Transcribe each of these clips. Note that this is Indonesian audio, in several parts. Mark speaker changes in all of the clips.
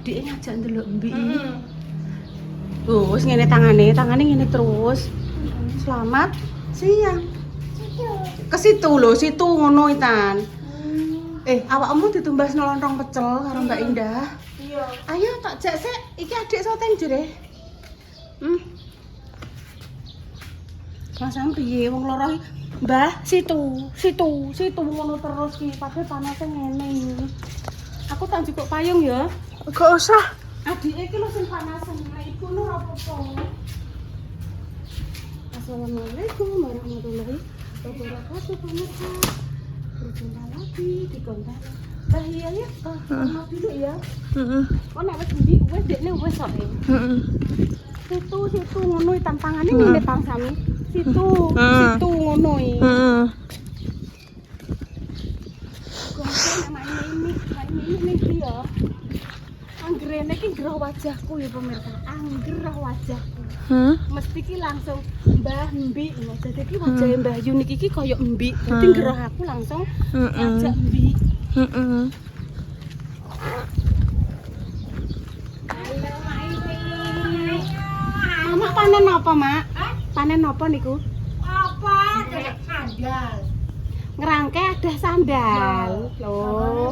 Speaker 1: adike ngajak ndelok mbik. Wis ngene tangane ngene terus. Selamat siang. Ke situ lho, situ ngono Intan. Awakmu ditumbas lontong pecel karo Mbak Indah.
Speaker 2: Iya.
Speaker 1: Ayo tak jak sik, iki adik soteng jere. Mas piye wong loro iki? Mbah, situ ngono terus ki, padahal panasnya ngene iki. Aku tak njupuk payung ya.
Speaker 2: Gak usah.
Speaker 1: Adike iki lho sing panasan, ibu nu ora apa-apa. Assalamualaikum warahmatullahi wabarakatuh pemirsa. Berjumpa lagi di konten. Mbah iya ya, mau dulu ya. Kok nek wis ndi wis dekne wis kok. Situ ngono tampangane ngene Tang Sami. Situ ngono iki. Kok main ini dia. Anggrene iki ngerah wajahku ya pemirsa. Anggerah wajahku. Mesti ki langsung Mbah Mbik. Jadi ki wajahe Mbah Yuni iki koyo Mbik. Dadi ngerah aku langsung ngajak Mbik. Mama panen apa, Mak? Panen apa niku?
Speaker 2: Apa? Sandal.
Speaker 1: Ngerangke ada sandal. Loh.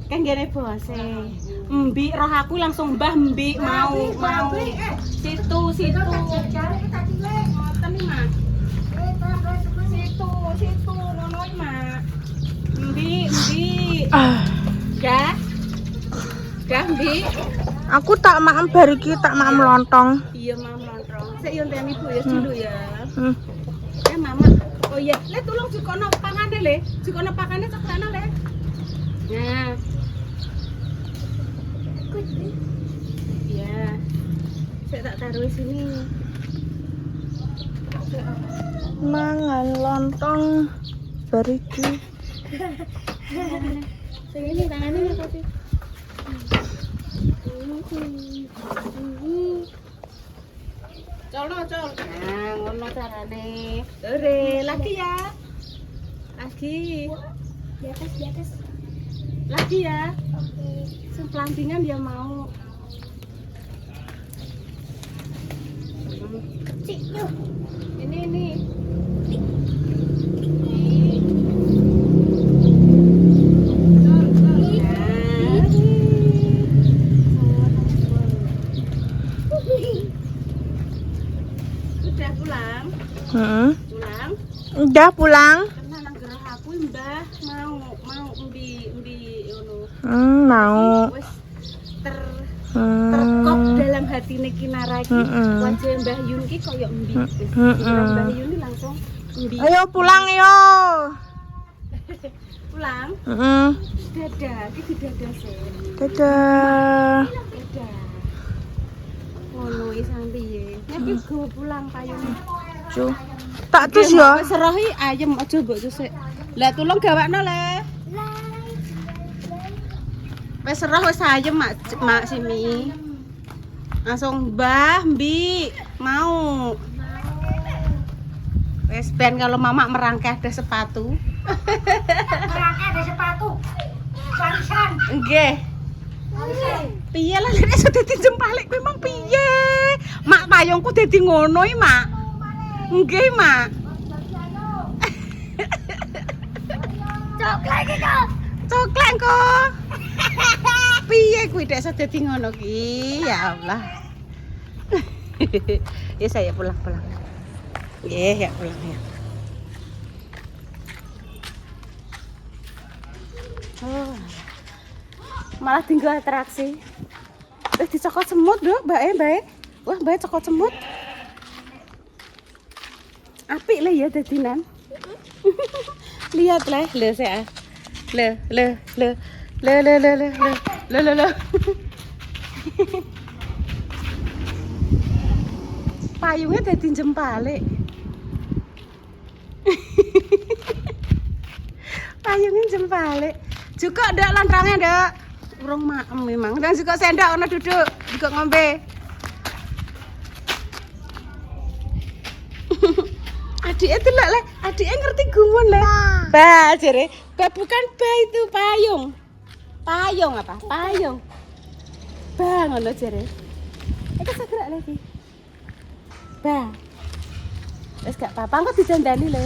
Speaker 1: Kan gene bose. Mbik roh aku langsung Mbah Mbik mau. Situ.
Speaker 2: Cari kita cilik.
Speaker 1: Ngoten iki, Mak. Situ ngono iki, Mak. Mbik. Dah, Mbik.
Speaker 2: Aku tak maem bar iki, tak maem lontong.
Speaker 1: Iya, Mam lontong. Sik yo enten Ibu ya dulu ya. Mama. Oh iya, Le tolong jukono pangane Le. Jukono pangane coklana Le. Nah. Iya. Saya tak taruh di sini.
Speaker 2: Mangan lontong bar iki.
Speaker 1: Sing ini tangannya ya kasih. Col. Nah, ngono carane. Ore, lagi ya. Lagi. Di atas. Lagi ya. Oke. Sing pelantingan dia mau. Kecil yuk. Ini. Udah pulang? Pulang?
Speaker 2: Udah pulang.
Speaker 1: Karena nang gerah aku Mbah mau umbi ngono.
Speaker 2: Mau.
Speaker 1: Wis terkop dalam hatine Kinara iki. Wajah Mbah Yun ki koyo umbi. Wis Mbah Yun langsung umbi.
Speaker 2: Ayo pulang yo.
Speaker 1: Pulang? Dadah, iki dadah sih.
Speaker 2: Dadah.
Speaker 1: Dadah. Ngono iki sampiye. Nek iki go pulang payung.
Speaker 2: Cu. Tak tus ya.
Speaker 1: Wis seroh iki ayem aja mbok tusik. Lah tulung gawakno le. Wis seroh wis ayem Mak Simi. Langsung Mbah, Mbik, mau. Wis ben kalau Mama merangkai ada sepatu.
Speaker 2: Merangkai ada sepatu. Warisan.
Speaker 1: Nggih. Piye lah nek iso dadi jempalik kuwi mang piye? Mak payungku dadi ngono iki, Mak. Nggih, Mak.
Speaker 2: Coklat iki kok.
Speaker 1: Coklat kok. Piye kuwi nek iso dadi ngono ki? Ya Allah. Ya saya pulang. Ya pulang ya. Oh. Malah tinggal atraksi. Dicokot semut, Dok, Mbak. Wah, Mbak cokot semut. Apik le ya dadinan. Lihat le saya. Le. Payungnya dadi jempalik. Payungnya jempalik. Juga ndak lantrangnya ndak. Urung maem memang. Dan juga sendok ono duduk, juga ngombe. Adiknya delok le, adiknya ngerti gumun le. Ba jere, ba bukan ba itu payung. Payung apa? Payung. Bah ngono jare. Iki segera lagi. Bah. Wis gak apa-apa kok dijandani lho.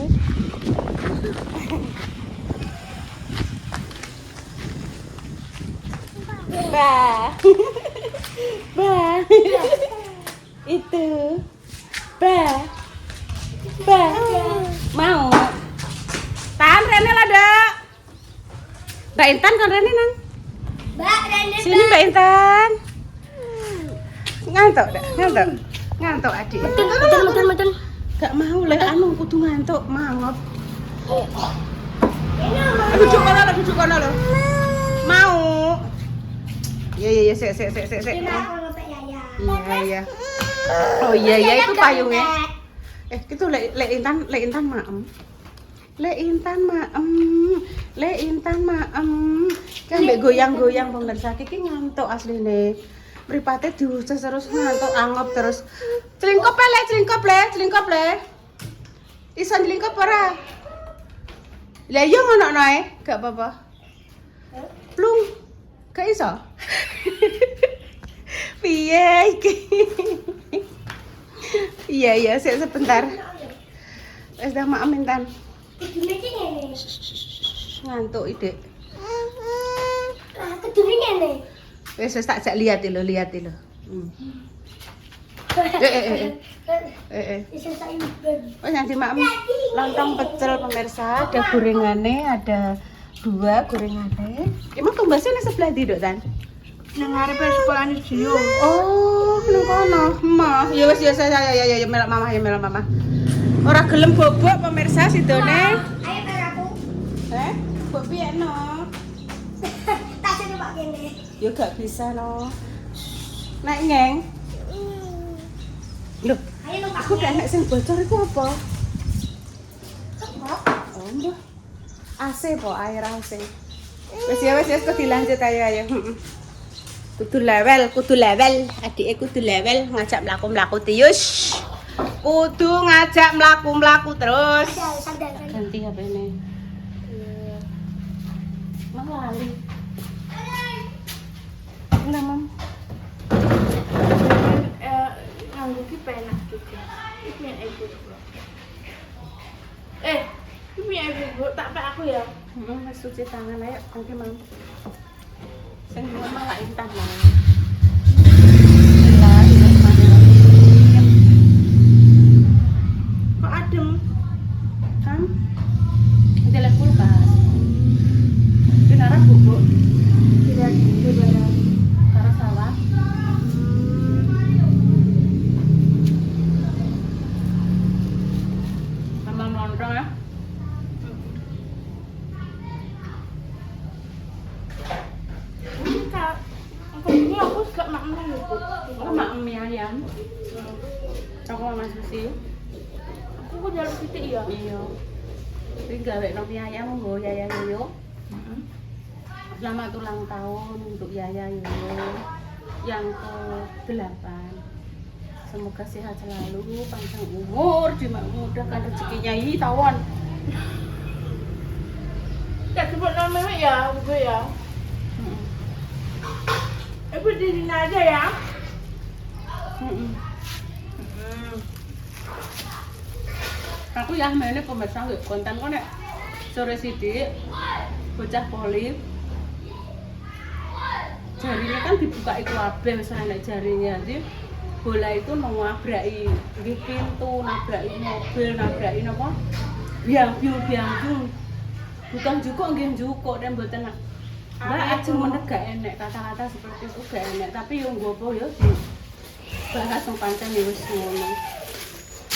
Speaker 1: Bah. Bah. Itu. Bah. Bah. Mau. Tan Rene lah, Dek. Mbak Intan kan Rene nang.
Speaker 3: Mbak, Rene,
Speaker 1: Sini Mbak Intan. Ngantuk, Dek. Ngantuk. Ngantuk adik.
Speaker 3: Betul.
Speaker 1: Gak mau leh anu kudu ngantuk, mangop. Duduk kono lho. Mau. Ya, sik. Iya. Oh iya itu payungnya. Gitu lek Intan maem. Lek Intan maem. Kan mbek goyang-goyang pemirsa iki ngantuk asline. Mripate diucas terus ngantuk angop terus. Celingkop le. Iso celingkop ora? Lah iya ngono ae, gak apa-apa. Plung. Gak iso. Piye iki? Iya, sebentar. Wis dah maem Intan.
Speaker 3: Kudune iki ngene.
Speaker 1: Ngantuk ide.
Speaker 3: Kudune ngene.
Speaker 1: Wis tak jak lihat lho.
Speaker 3: Bisa saya ben.
Speaker 1: Wis nanti maem lontong pecel pemirsa, ada gorengane, ada 2 gorengane. Emang tumbasnya ning sebelah ndi, Dok, Tan?
Speaker 2: Nang ngarepe sekolahane Dio.
Speaker 1: Oh, nang kono. Mah, ya wis ya melok mama. Ora gelem bobok pemirsa sidone.
Speaker 3: Ayo karo aku.
Speaker 1: Mbok piye no?
Speaker 3: Tak sini Pak kene.
Speaker 1: Ya gak bisa no. Nek ngeng. Loh,
Speaker 3: Ayo no Pak.
Speaker 1: aku gak nek sing bocor iku apa?
Speaker 3: Apa?
Speaker 1: Oh, mbah. AC po, air AC. Wis kok dilanjut ayo. Kudu level. Adike kudu level ngajak mlaku-mlaku tius. Kudu ngajak mlaku-mlaku terus.
Speaker 3: Sadar.
Speaker 1: Ganti HP-ne. Mang lali. Enggak, Mam.
Speaker 2: Nganggo ki penak juga. Iki yang ibu. Iki yang ibu tak pek aku ya.
Speaker 1: Wis cuci tangan ayo, oke, Mam. Sing ngomong lak Intan lah.
Speaker 2: Kok adem?
Speaker 1: Kan? Jalan kulkas. Kenara bubuk.
Speaker 2: Tidak lebaran.
Speaker 1: Karena sawah. Sama lontong ya.
Speaker 2: Ini aku gak makan ibu.
Speaker 1: Oh, mak mie ayam. Cokok Mama Susi.
Speaker 2: Aku kok jaluk titik ya.
Speaker 1: Iya. Iki gawe no mie ayam nggo Yaya Yoyo. Selamat ulang tahun untuk Yaya Yoyo yang ke-8. Semoga sehat selalu, panjang umur, dimudahkan rezekinya ini tawon.
Speaker 2: Tak sebut nama ya, ibu ya. Ibu di sini aja ya.
Speaker 1: Aku ya mene pemirsa nggih konten kok nek sore sithik bocah poli jarinya kan dibuka iku kabeh wis enek jarinya. Jadi bola itu nabraki nggih pintu, nabraki mobil, nabraki napa? Biang-biang. Bukan jukuk nggih jukuk dan mboten. Mbak ajeng menegak enek kata-kata seperti itu gak enek, tapi yo nggopo yo dibahas wong pancen wis ngono.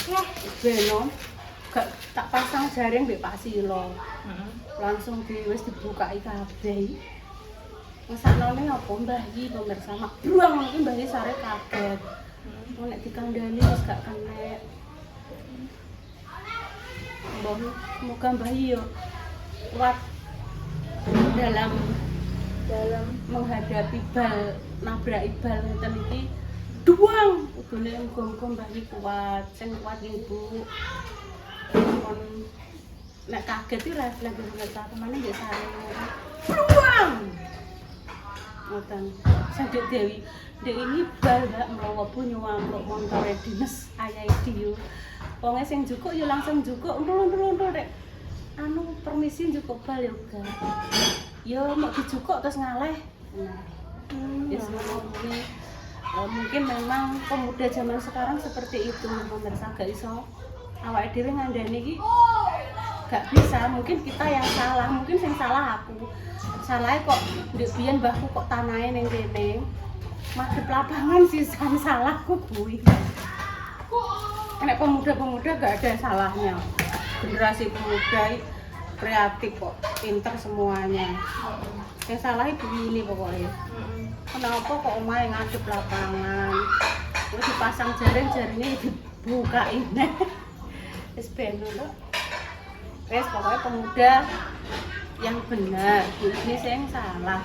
Speaker 1: Wah, beno gak tak pasang jaring mbek Pak Silo. Langsung wis dibukai kabeh. Ngesaknone apa Mbah iki pemirsa mak bruang iki Mbah iki sare kaget. Nek dikandani wis gak kenek. Mbah semoga Mbah yo kuat dalam menghadapi bal nabrak bal ngeten iki duang kudune muga-muga Mbah iki kuat sing kuat Ibu. Kon nek kaget iki refleks kemana nggih sare duang ngoten. Sing Dek Dewi, Dek ini bal Mbak mlawa bu nyuwang montore dinas ayahe Dio. Wonge sing jukuk ya langsung jukuk entul Dek. Anu permisi jukuk bal ya ga. Ya mau dijukuk terus ngaleh. Nah. Ya kuwi. Mungkin memang pemuda zaman sekarang seperti itu, pemirsa gak iso awake dhewe ngandani iki gak bisa, mungkin kita yang salah, mungkin sing salah aku. Salahnya kok ndek biyen mbahku kok tanahe ning kene. Madhep lapangan sisan salahku kuwi. Nek pemuda-pemuda gak ada salahnya. Generasi pemuda kreatif kok, pinter semuanya. Yang salah itu ini pokoknya. Kenapa kok omahe ngadep lapangan? Terus dipasang jaring-jaringnya dibukain. Wis ben lho. Wes pokoknya pemuda yang benar, ini saya yang salah.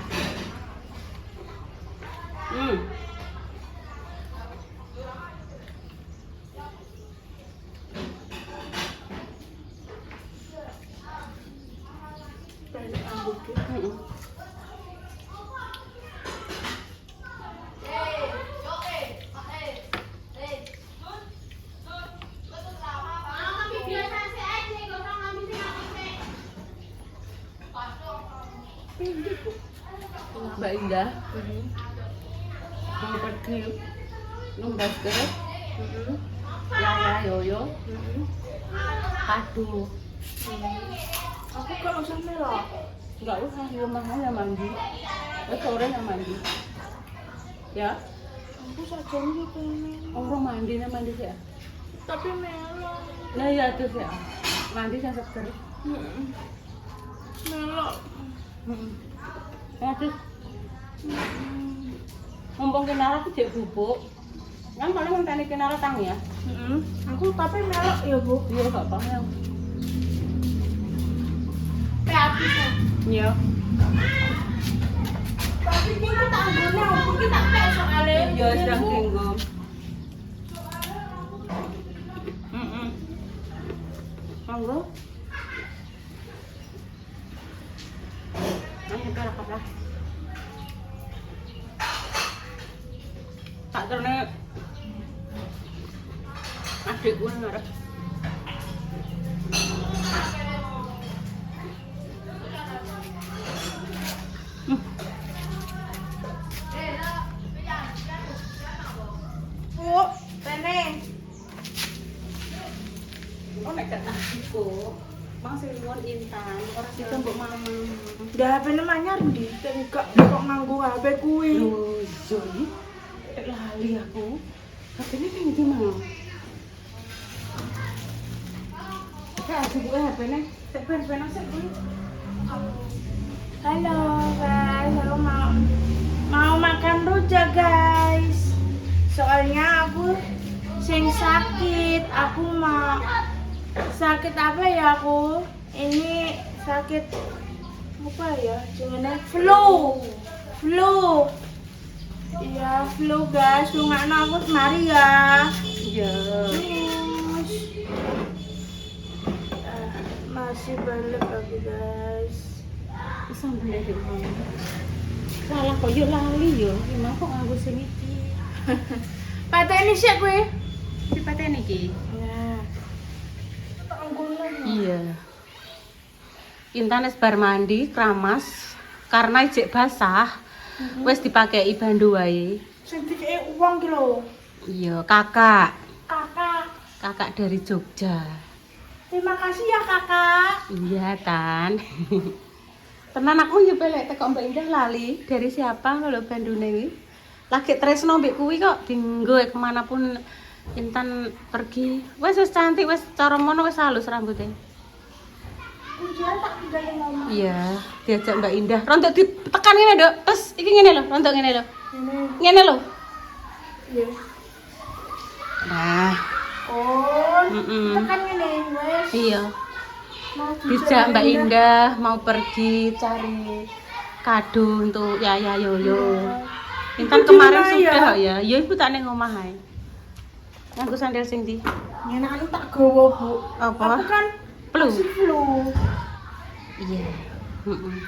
Speaker 1: Mbak Indah, mau pergi numbas ke, Yaya Yoyo, aduh,
Speaker 2: Aku gak usah melok.
Speaker 1: nggak usah di rumahnya mandi, sorenya mandi, ya,
Speaker 2: Aku saja nih pengen.
Speaker 1: orang mandi ya,
Speaker 2: Tapi melok.
Speaker 1: nah ya terus ya, mandi yang seger,
Speaker 2: Melok.
Speaker 1: ya terus. Mumpung kinara aku jek bubuk. Kan paling ngenteni kinara tang ya.
Speaker 2: Aku tapi melok ya, Bu.
Speaker 1: Iya gak apa-apa.
Speaker 2: Kreatif ya.
Speaker 1: Iya.
Speaker 2: Tapi ini tak anggone aku ki tak pek soalnya.
Speaker 1: Iya sedang dinggo. Monggo. Ayo kita lah. Tak terne adikku ngarep.
Speaker 2: Bu, Rene.
Speaker 1: Oh nek gak tahu Mang Siliwon Intan, ora sida mbok mama.
Speaker 2: Dah HP namanya ndi? Enggak kok nganggo HP kuwi.
Speaker 1: Lho, Zoi. Lali aku. HP-ne ning ndi, Mang? Kayak buku HP-ne. Tek ben-ben sik kuwi.
Speaker 2: Halo guys, aku mau makan rujak guys. Soalnya aku sing sakit, aku mau sakit apa ya aku? Ini sakit apa ya? Jenenge flu. Iya, flu guys. Tungakno aku semari ya.
Speaker 1: Iya.
Speaker 2: Masih balik lagi guys.
Speaker 1: Wis ambene dik Mang. Salah kok yo lali yo. Gimana kok nganggo sing iki?
Speaker 2: Pateni sik kowe.
Speaker 1: Dipateni iki.
Speaker 2: Nah.
Speaker 1: Iya. Intan wis bar mandi, keramas karena ijek basah. Wis dipakei bandu wae.
Speaker 2: Sing dikei uang ki lho.
Speaker 1: Iya, kakak.
Speaker 2: Kakak.
Speaker 1: Kakak dari Jogja.
Speaker 2: Terima kasih ya kakak.
Speaker 1: Iya, Tan. Tenan aku nyepelek teko Mbak Indah lali. Dari siapa kalau bandune iki? Lagi tresno mbek kuwi kok dinggo kemanapun Intan pergi. Wis cantik, wis cara mono wis halus rambutnya.
Speaker 2: Ujian tak tinggalin ngomong.
Speaker 1: Iya, diajak Mbak Indah. Rontok ditekan ngene, Dok. Terus iki ngene lho, rontok ngene lho. Ngene lho.
Speaker 2: Iya.
Speaker 1: Nah,
Speaker 2: Oh,
Speaker 1: Mm-mm.
Speaker 2: tekan ngene wes.
Speaker 1: iya.
Speaker 2: Mau
Speaker 1: Dijak Mbak Indah mau pergi cari kado untuk Yaya Yoyo. Intan
Speaker 2: Ibu di
Speaker 1: kemarin
Speaker 2: mana
Speaker 1: sudah
Speaker 2: ya?
Speaker 1: ya. Ya ibu tak ning omah ae. Nganggo sandal sing ndi?
Speaker 2: Ngenakane tak gowo, Bu.
Speaker 1: Apa?
Speaker 2: Aku kan
Speaker 1: Flu.
Speaker 2: masih flu.
Speaker 1: Iya. Heeh.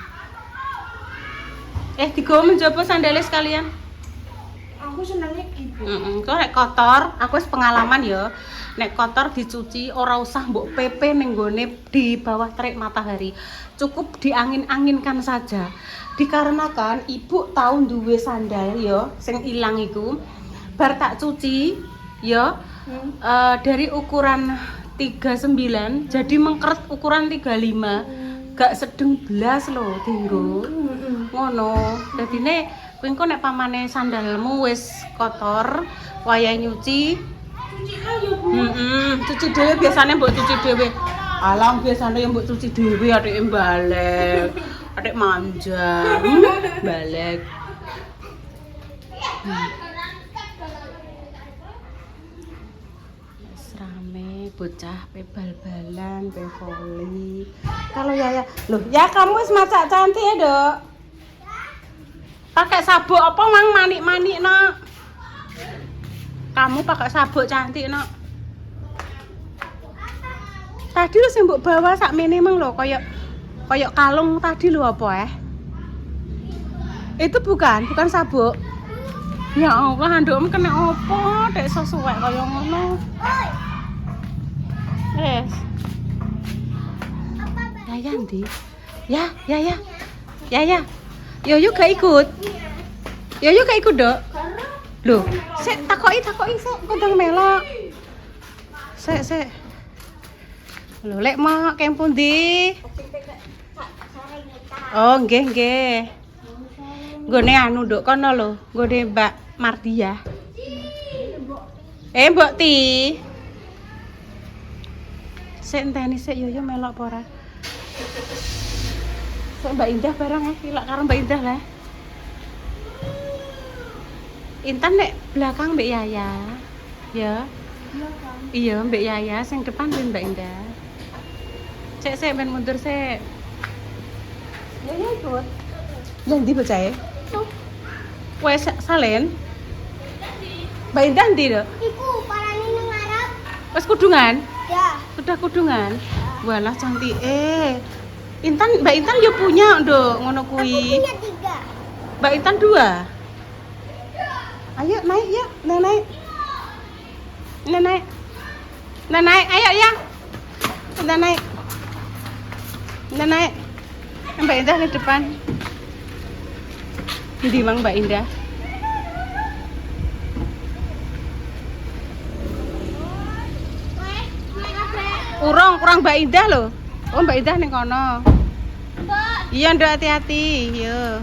Speaker 1: Digo mencoba sandalnya sekalian.
Speaker 2: Aku senengnya gitu.
Speaker 1: Kok nek kotor, aku wis pengalaman ya. Nek kotor dicuci ora usah mbok pepe ning gone di bawah terik matahari. Cukup diangin-anginkan saja. Dikarenakan ibu tahu duwe sandal ya sing ilang iku. Bar tak cuci ya dari ukuran 39 jadi mengkeret ukuran 35. Gak sedeng blas lho dinggo. Ngono. Dadine kowe engko nek pamane sandalmu wis kotor, wayahe nyuci.
Speaker 2: Cuci ayo, Bu.
Speaker 1: Cuci dhewe biasane mbok cuci dhewe. Alang biasane yang mbok cuci dhewe adike balik. Adek manja. Balik. Rame bocah pe bal-balan, pe voli. Kalau ya, loh, ya kamu wis masak cantik ya, Dok. Pakai sabuk apa mang manik-manik, Nak? Kamu pakai sabuk cantik, Nak. Tadi lu sing mbok bawa sak mene mang lho, koyo kalung tadi lho apa Itu bukan sabuk. Ya Allah, handukmu kena apa? Dek sesuai kaya ngono. Yes. Ya ndi? Ya. Yoyo gak ikut. Yoyo gak ikut, Dok. Loh, sik takoki sik kondang melok. Sik. Lho, lek mak keng pundi? Oh, nggih. Nggone anu, Dok, kono lho, nggone Mbak Mardia. Mbok Ti. Sik enteni sik Yoyo melok apa ora? Sik Mbak Indah barang ilak karo Mbak Indah lah. Intan nek belakang Mbak Yaya. Ya. Belakang. Iya, Mbak Yaya sing depan Mbak Indah. Sik ben mundur sik. Yaya ikut. Lah ndi bocahe? Wes salen. Mbak Indah ndi, Dok?
Speaker 3: Iku parane nang ngarep.
Speaker 1: Wes kudungan?
Speaker 3: Ya.
Speaker 1: Sudah kudungan. Walah cantik. Mbak Intan ya punya, Dok, ngono kuwi.
Speaker 3: Punya 3.
Speaker 1: Mbak Intan 2. Ayo naik ya, naik. Naik, ayo ya. Naik. Mbak Indah di depan. Di mang Mbak Indah. Kurang Mbak Indah loh. Oh, Mbak Indah ning kono. Iya, Nduk, hati-hati. Yo.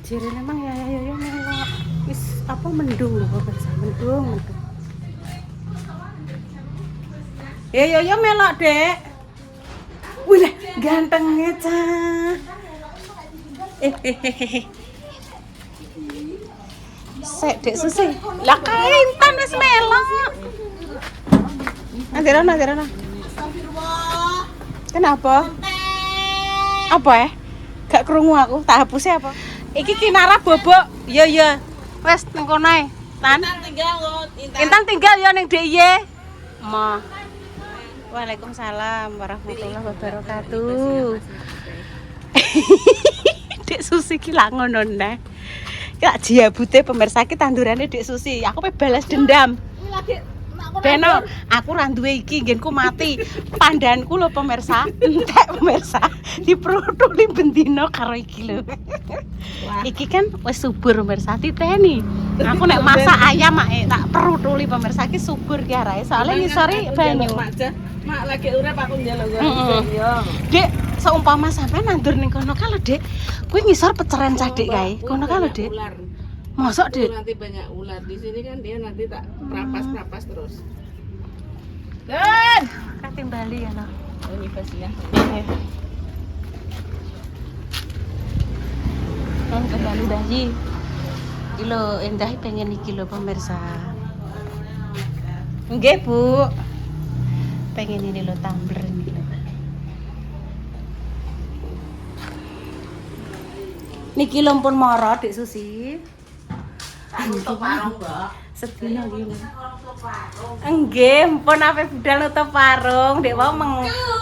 Speaker 1: Jere memang ya melok. Wis apa mendung lho, Pak. Mendung. Yo melok, Dek. Wih, gantengnya, Cah. Sek, Dek Susi. Lah kae Intan wis melok. Nanti Rana. Kenapa? Apa Gak krungu aku, tak hapusnya apa? Iki Kinara bobok. Iya. Wes nang kono ae. Intan tinggal ya ning DIY. Ma. Waalaikumsalam warahmatullahi wabarakatuh. Dek Susi ki lak ngono neh. Ki lak jiabute pemirsa ki tandurane Dek Susi. Aku pe balas dendam. Beno, aku ra duwe iki nggenku mati. Pandanku lho pemirsa, entek pemirsa. Diprotuli bendino karo iki lho. Iki kan wis subur pemirsa titeni. Aku nek masak ayam tak perutuli pemirsa iki subur ki arae. Soale ngisori banyu.
Speaker 2: Mak lagi urip aku njaluk
Speaker 1: yo. Dek, seumpama sampe nandur ning kono ka lho, Dek. Kuwi ngisor peceren cadik kae. Kono ka lho, Dek. Mosok, Dek?
Speaker 2: Nanti banyak ular di sini kan dia nanti tak perapas terus.
Speaker 1: Dan kating Bali ya, no.
Speaker 2: Universitas.
Speaker 1: Kembali Bayi. Kilo Endah pengen iki lho pemirsa. Nggih, Bu. Pengen ini lho tumbler ini lho. Niki lho pun moro Dik Susi. Sedina gini. Enggih, mpun ape budal nutup warung, dek mau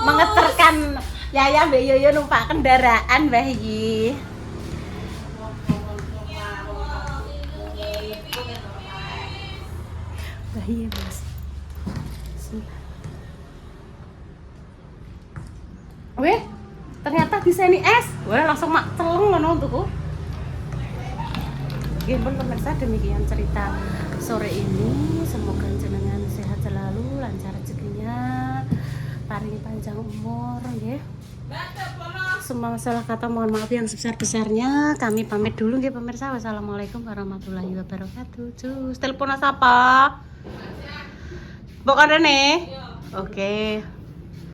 Speaker 1: mengeterkan Yaya Mbak Yoyo numpak kendaraan Mbah iki. Mbah iya, Mas. Weh, ternyata diseni es. Wah, langsung mak celeng ngono untukku. Nggih, pun pemirsa, demikian cerita sore ini. Semoga jenengan sehat selalu, lancar rezekinya, paringi panjang umur nggih. Semua masalah kata mohon maaf yang sebesar-besarnya. Kami pamit dulu nggih pemirsa. Wassalamualaikum warahmatullahi wabarakatuh. Cus, telepon apa? Bukan Rene? Oke.